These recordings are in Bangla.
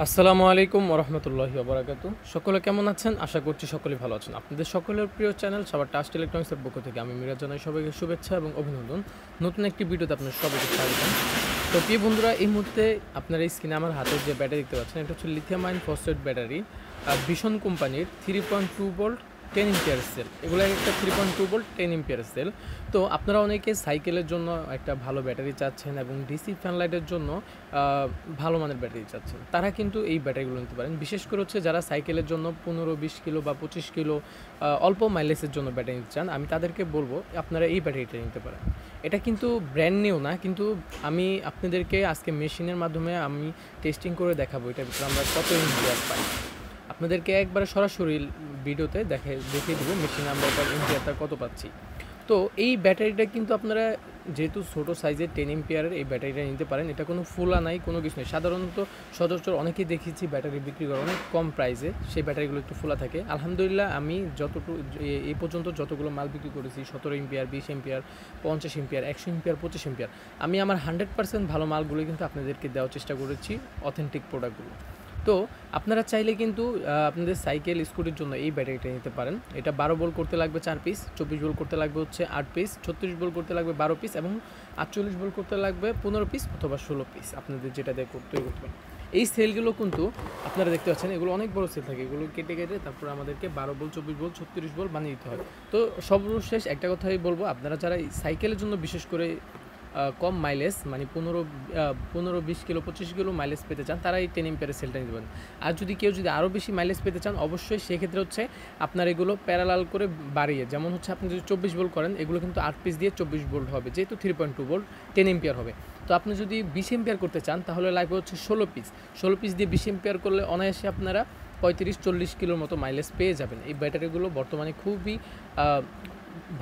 আসসালামু আলাইকুম ওরহমতুল্লাহি ওবরাকাতু। সকলে কেমন আছেন? আশা করছি সকলেই ভালো আছেন। আপনাদের সকলের প্রিয় চ্যানেল সবার ট্রাস্ট ইলেকট্রনিক্সের পক্ষ থেকে আমি মিরাজ জানাই সবাইকে শুভেচ্ছা এবং অভিনন্দন। নতুন একটি ভিডিওতে আপনাদের সবাইকে স্বাগতম। তো প্রিয় বন্ধুরা, এই মুহূর্তে আপনারা এই স্ক্রিনে আমার হাতের যে ব্যাটারি দেখতে পাচ্ছেন, এটা হচ্ছে lithium ion phosphate battery, vision কোম্পানির 3.2 ভোল্ট 10 এম্পিয়ার সেল। এগুলো একটা 3.2 ভোল্ট 10 এম্পিয়ার সেল। তো আপনারা অনেকে সাইকেলের জন্য একটা ভালো ব্যাটারি চাচ্ছেন এবং ডিসি ফ্যান লাইটের জন্য ভালো মানের ব্যাটারি চাচ্ছেন, তারা কিন্তু এই ব্যাটারিগুলো নিতে পারেন। বিশেষ করে হচ্ছে যারা সাইকেলের জন্য 15-20 কিলো বা 25 কিলো অল্প মাইলেজের জন্য ব্যাটারি নিতে চান, আমি তাদেরকে বলবো আপনারা এই ব্যাটারিটা নিতে পারেন। এটা কিন্তু ব্র্যান্ড নিউ না, কিন্তু আমি আপনাদেরকে আজকে মেশিনের মাধ্যমে আমি টেস্টিং করে দেখাবো এটার ভিতরে আমরা কত এম্পিয়ার পাই। আপনাদেরকে একবারে সরাসরি ভিডিওতে দেখিয়ে দেবো মেশিনে আমরা এটার এম্পিয়ারটা কত পাচ্ছি। তো এই ব্যাটারিটা কিন্তু আপনারা যেহেতু ছোটো সাইজের 10 এম্পিয়ারের এই ব্যাটারিটা নিতে পারেন। এটা কোনো ফুলা নাই, কোনো কিছু নেই। সাধারণত সচরাচর অনেকেই দেখেছি ব্যাটারি বিক্রি করে অনেক কম প্রাইসে, সেই ব্যাটারিগুলো একটু ফুলা থাকে। আলহামদুলিল্লাহ আমি এই পর্যন্ত যতগুলো মাল বিক্রি করেছি, 17 ampere, 20 ampere, 50 ampere, 100 ampere, 25 ampere, আমি আমার 100% ভালো মালগুলো কিন্তু আপনাদেরকে দেওয়ার চেষ্টা করেছি, অথেন্টিক প্রোডাক্টগুলো। তো আপনারা চাইলে কিন্তু আপনাদের সাইকেল স্কুটির জন্য এই ব্যাটারিটা নিতে পারেন। এটা 12 ভোল্ট করতে লাগবে 4 পিস, 24 ভোল্ট করতে লাগবে হচ্ছে 8 পিস, 36 ভোল্ট করতে লাগবে 12 পিস এবং 48 ভোল্ট করতে লাগবে 15 পিস অথবা 16 পিস, আপনাদের যেটা দিয়ে করতে পারেন। এই সেলগুলো কিন্তু আপনারা দেখতে পাচ্ছেন, এগুলো অনেক বড় সেল থাকে, এগুলো কেটে তারপর আমাদেরকে 12 ভোল্ট, 24 ভোল্ট, 36 ভোল্ট বানিয়ে দিতে হয়। তো সর্বশেষ একটা কথাই বলবো, আপনারা যারা সাইকেলের জন্য বিশেষ করে কম মাইলেজ মানে 15-20 কিলো 25 কিলো মাইলেজ পেতে চান, তারা এই 10 এম্পিয়ারের সেলটা নিতে পারেন। আর যদি কেউ আরও বেশি মাইলেজ পেতে চান, অবশ্যই সেক্ষেত্রে হচ্ছে আপনার এগুলো প্যারালাল করে বাড়িয়ে, যেমন হচ্ছে আপনি যদি 24 ভোল্ট করেন, এগুলো কিন্তু 8 পিস দিয়ে 24 ভোল্ট হবে, যেহেতু 3.2 ভোল্ট 10 এম্পিয়ার হবে। তো আপনি যদি 20 এম্পিয়ার করতে চান, তাহলে লাগবে হচ্ছে 16 পিস। 16 পিস দিয়ে 20 এম্পিয়ার করলে অনায়াসে আপনারা 35-40 কিলোর মতো মাইলেজ পেয়ে যাবেন। এই ব্যাটারিগুলো বর্তমানে খুবই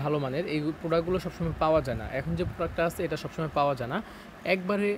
ভালো মানের। এই প্রোডাক্টগুলো সবসময় পাওয়া যায় না, এখন যে প্রোডাক্টটা আছে এটা সবসময় পাওয়া যায় না, একবারে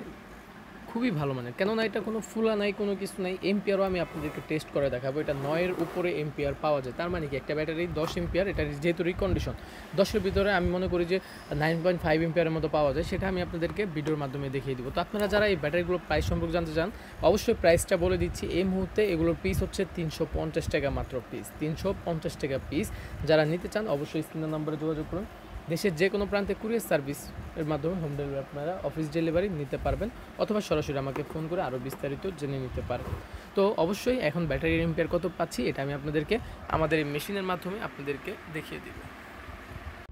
খুবই ভালো মানের। কেননা এটা কোনো ফুলা নাই, কোনো কিছু নাই। এম্পিয়ারও আমি আপনাদেরকে টেস্ট করে দেখাবো, এটা 9-এর উপরে এম্পিয়ার পাওয়া যায়। তার মানে কি, একটা ব্যাটারি 10 এম্পিয়ার, এটা যেহেতু রিকন্ডিশন, 10-এর ভিতরে আমি মনে করি যে 9.5 এম্পিয়ারের মতো পাওয়া যায়, সেটা আমি আপনাদেরকে ভিডিওর মাধ্যমে দেখিয়ে দিব। তো আপনারা যারা এই ব্যাটারিগুলোর প্রাইস সম্পর্কে জানতে চান, অবশ্যই প্রাইসটা বলে দিচ্ছি। এই মুহূর্তে এগুলোর পিস হচ্ছে 350 টাকা মাত্র পিস, 350 টাকা পিস। যারা নিতে চান অবশ্যই স্ক্রিনের নম্বরে যোগাযোগ করুন। দেশের যে কোনো প্রান্তে কুরিয়ার সার্ভিস এর মাধ্যমে হোম ডেলিভারি আপনারা অফিস ডেলিভারি নিতে পারবেন, অথবা সরাসরি আমাকে ফোন করে আরও বিস্তারিত জেনে নিতে পারেন। তো অবশ্যই এখন ব্যাটারির এম্পিয়ার কত পাচ্ছি এটা আমি আপনাদেরকে আমাদের এই মেশিনের মাধ্যমে আপনাদেরকে দেখিয়ে দিব।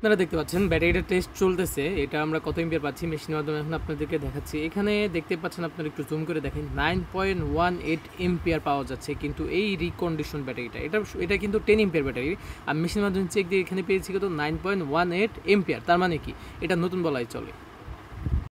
আপনারা দেখতে পাচ্ছেন ব্যাটারিটা টেস্ট চলতেছে, এটা আমরা কত এম্পিয়ার পাচ্ছি মেশিনের মাধ্যমে এখন আপনাদেরকে দেখাচ্ছি। এখানে দেখতে পাচ্ছেন, আপনারা একটু জুম করে দেখেন, 9.18 এম্পিয়ার পাওয়া যাচ্ছে। কিন্তু এই রিকন্ডিশন ব্যাটারিটা, এটা কিন্তু 10 এম্পিয়ার ব্যাটারি। আমি মেশিনের মাধ্যমে চেক দিয়ে এখানে পেয়েছি কত, 9.18 এম্পিয়ার। তার মানে কি, এটা নতুন বলাই চলে।